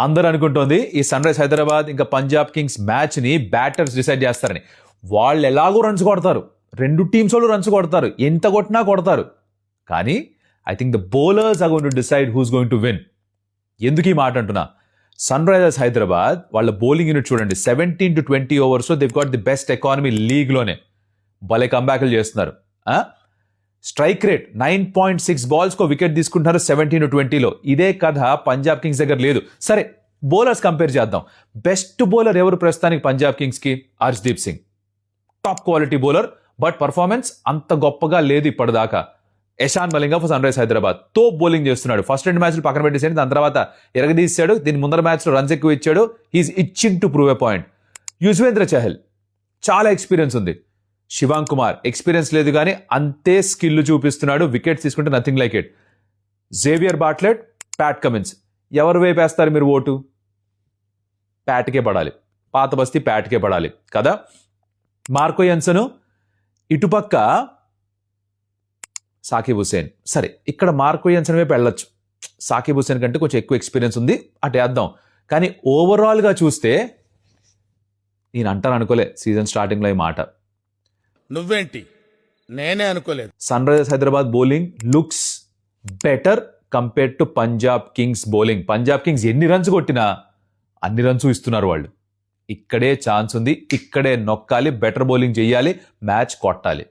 అందరూ అనుకుంటోంది ఈ sun Rise Hyderabad ఇంకా పంజాబ్ కింగ్స్ మ్యాచ్ని బ్యాటర్స్ డిసైడ్ చేస్తారని. వాళ్ళు ఎలాగో రన్స్ కొడతారు, రెండు టీమ్స్ వాళ్ళు రన్స్ కొడతారు, ఎంత కొట్టినా కొడతారు. కానీ I think the bowlers are going to decide who's going to win. ఎందుకు ఈ మాట అంటున్నా? సన్ రైజర్స్ హైదరాబాద్ వాళ్ళ బౌలింగ్ యూనిట్ చూడండి, 17 to 20 ఓవర్స్లో దివ్ గాట్ ది బెస్ట్ ఎకానమీ లీగ్లోనే. భలే కంబ్యాక్లు చేస్తున్నారు. స్ట్రైక్ రేట్ 9.6 బాల్స్కో వికెట్ తీసుకుంటున్నారు 17 to 20లో. ఇదే కథ పంజాబ్ కింగ్స్ దగ్గర లేదు. సరే, బౌలర్స్ కంపేర్ చేద్దాం. బెస్ట్ బౌలర్ ఎవరు ప్రస్తుతానికి పంజాబ్ కింగ్స్కి? Harshdeep Singh, top quality bowler. But performance అంత గొప్పగా లేదు ఇప్పటిదాకా. Eshan Malinga for Sun Rise Hyderabad తోప్ బౌలింగ్ చేస్తున్నాడు. ఫస్ట్ 2 మ్యాచ్లు పక్కన పెట్టేసాడు, దాని తర్వాత ఎరగదీశాడు. దీని ముందర మ్యాచ్లో రన్స్ ఎక్కువ ఇచ్చాడు. He's itching to prove a point. Yuzvendra Chahal చాలా ఎక్స్పీరియన్స్ ఉంది. శివాంగ్ కుమార్ ఎక్స్పీరియన్స్ లేదు కానీ అంతే స్కిల్ చూపిస్తున్నాడు. వికెట్స్ తీసుకుంటే nothing like it. Xavier Bartlett, Pat Cummins, ఎవరు వేపేస్తారు మీరు ఓటు? ప్యాట్కే పడాలి, పాత బస్తీ ప్యాట్కే పడాలి కదా. మార్కో యన్సన్, ఇటుపక్క సాకిబ్ హుసేన్. సరే, ఇక్కడ మార్కో యన్సన్ వైపు వెళ్ళొచ్చు. సాకిబ్ హుసేన్ కంటే కొంచెం ఎక్కువ ఎక్స్పీరియన్స్ ఉంది, అటు వేద్దాం. కానీ ఓవరాల్గా చూస్తే నేను అంటాను అనుకోలే సీజన్ స్టార్టింగ్లో ఈ మాట. నువ్వేంటి, నేనే అనుకోలేదు. Sunrisers Hyderabad bowling looks better compared to Punjab Kings bowling. Punjab Kings ఎన్ని రన్స్ కొట్టినా అన్ని రన్స్ ఇస్తున్నారు వాళ్ళు. ఇక్కడే ఛాన్స్ ఉంది, ఇక్కడే నొక్కాలి, బెటర్ బౌలింగ్ చేయాలి, మ్యాచ్ కొట్టాలి.